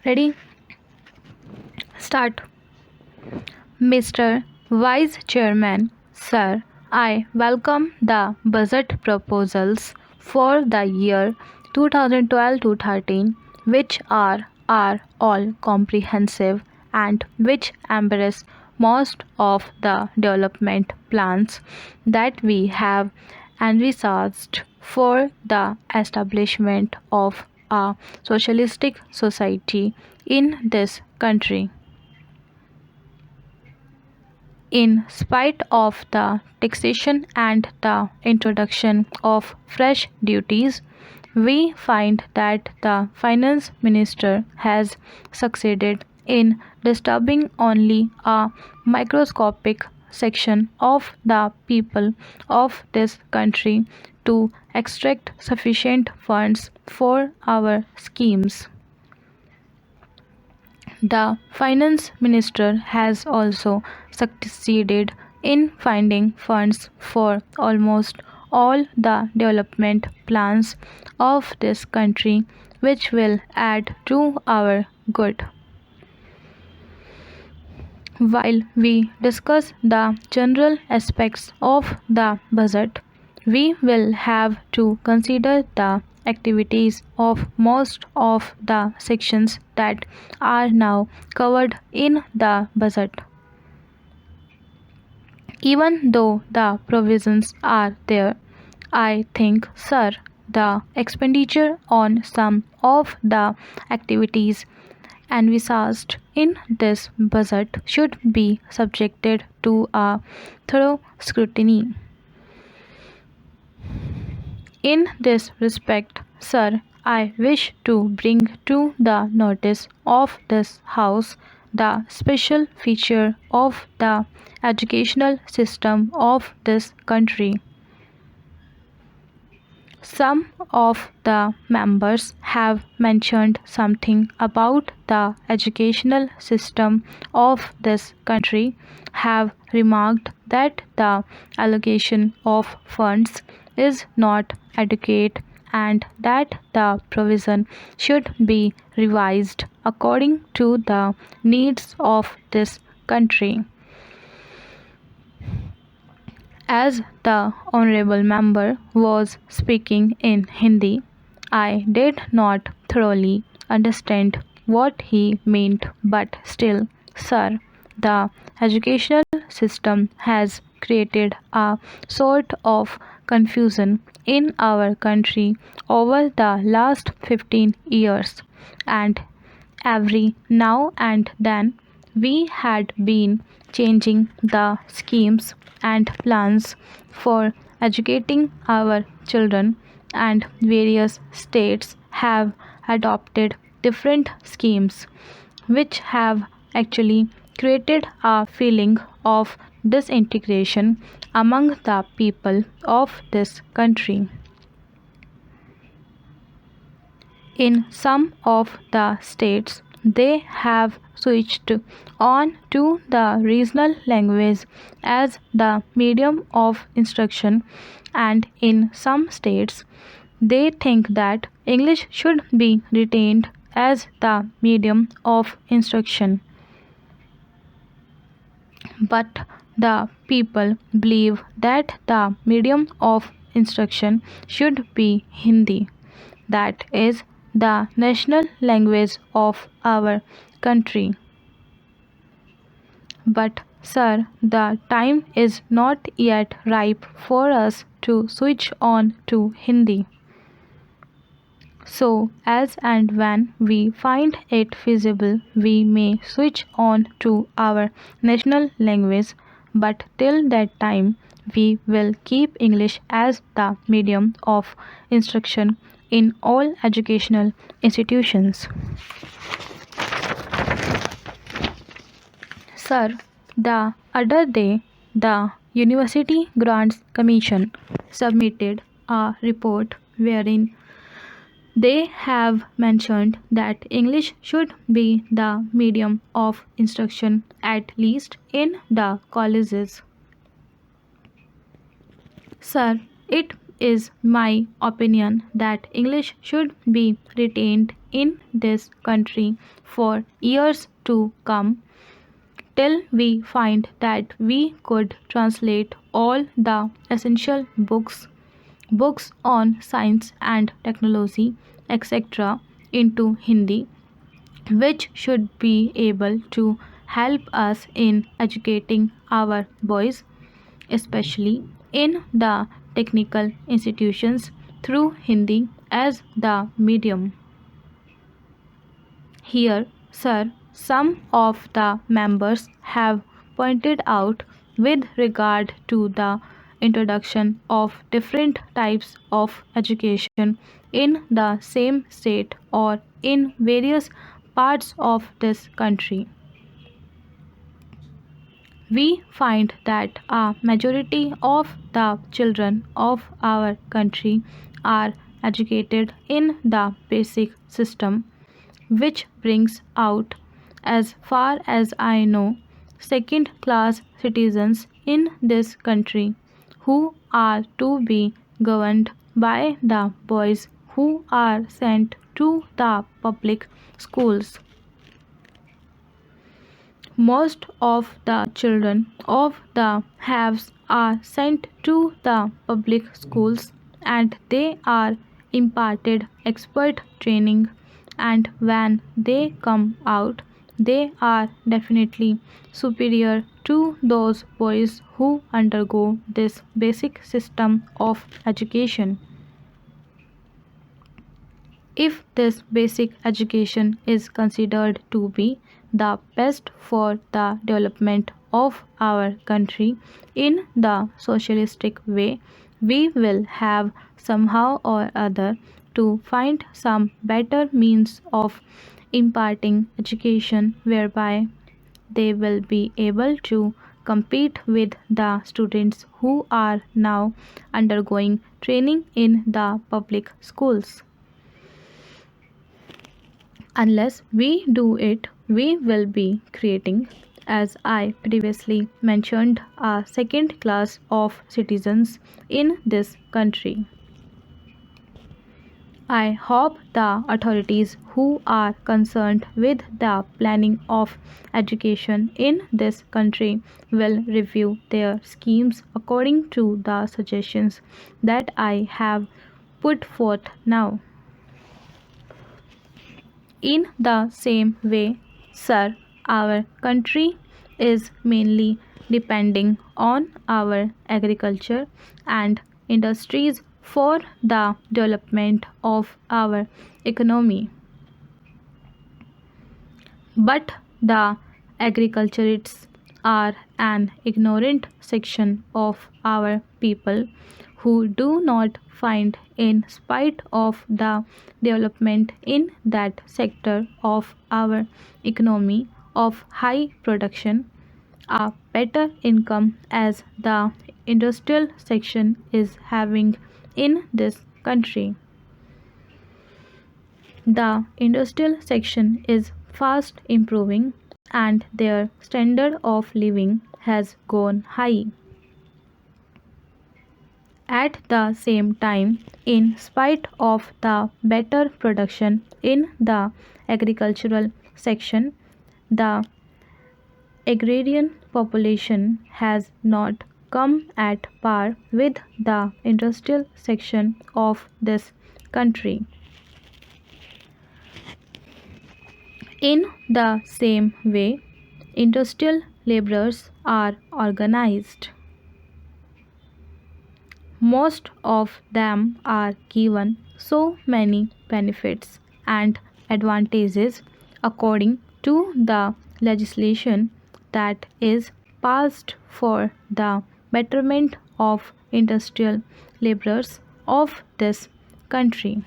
Ready? Start. Mr. Vice Chairman, Sir, I welcome the budget proposals for the year 2012 to 13, which are all comprehensive and which embrace most of the development plans that we have envisaged for the establishment of a socialistic society in this country. In spite of the taxation and the introduction of fresh duties, we find that the finance minister has succeeded in disturbing only a microscopic section of the people of this country to extract sufficient funds for our schemes. The finance minister has also succeeded in finding funds for almost all the development plans of this country, which will add to our good. While we discuss the general aspects of the budget, we will have to consider the activities of most of the sections that are now covered in the budget. Even though the provisions are there, I think, sir, the expenditure on some of the activities envisaged in this budget should be subjected to a thorough scrutiny. In this respect, sir, I wish to bring to the notice of this House the special feature of the educational system of this country. Some of the members have mentioned something about the educational system of this country, have remarked that the allocation of funds is not adequate and that the provision should be revised according to the needs of this country. As the honorable member was speaking in Hindi, I did not thoroughly understand what he meant, but still, sir, the educational system has created a sort of confusion in our country over the last 15 years, and every now and then we had been changing the schemes and plans for educating our children, and various states have adopted different schemes, which have actually created a feeling of disintegration among the people of this country. In some of the states, they have switched on to the regional language as the medium of instruction, and in some states, they think that English should be retained as the medium of instruction. But the people believe that the medium of instruction should be Hindi, that is the national language of our country. But, sir, the time is not yet ripe for us to switch on to Hindi. So, as and when we find it feasible, we may switch on to our national language, but till that time, we will keep English as the medium of instruction in all educational institutions. Sir, the other day, the University Grants Commission submitted a report wherein they have mentioned that English should be the medium of instruction, at least in the colleges. Sir, it is my opinion that English should be retained in this country for years to come till we find that we could translate all the essential books on science and technology, etc., into Hindi, which should be able to help us in educating our boys, especially in the technical institutions, through Hindi as the medium. Here, sir, some of the members have pointed out with regard to the introduction of different types of education in the same state or in various parts of this country. We find that a majority of the children of our country are educated in the basic system, which brings out, as far as I know, second class citizens in this country who are to be governed by the boys who are sent to the public schools. Most of the children of the haves are sent to the public schools and they are imparted expert training, and when they come out they are definitely superior to those boys who undergo this basic system of education. If this basic education is considered to be the best for the development of our country in the socialistic way, we will have somehow or other to find some better means of imparting education whereby they will be able to compete with the students who are now undergoing training in the public schools. Unless we do it, we will be creating, as I previously mentioned, a second class of citizens in this country. I hope the authorities who are concerned with the planning of education in this country will review their schemes according to the suggestions that I have put forth now. In the same way, sir, our country is mainly depending on our agriculture and industries for the development of our economy. But the agriculturists are an ignorant section of our people who do not find, in spite of the development in that sector of our economy of high production, a better income as the industrial section is having in this country. The industrial section is fast improving and their standard of living has gone high. At the same time, in spite of the better production in the agricultural section, the agrarian population has not come at par with the industrial section of this country. In the same way, industrial laborers are organized. Most of them are given so many benefits and advantages according to the legislation that is passed for the betterment of industrial laborers of this country.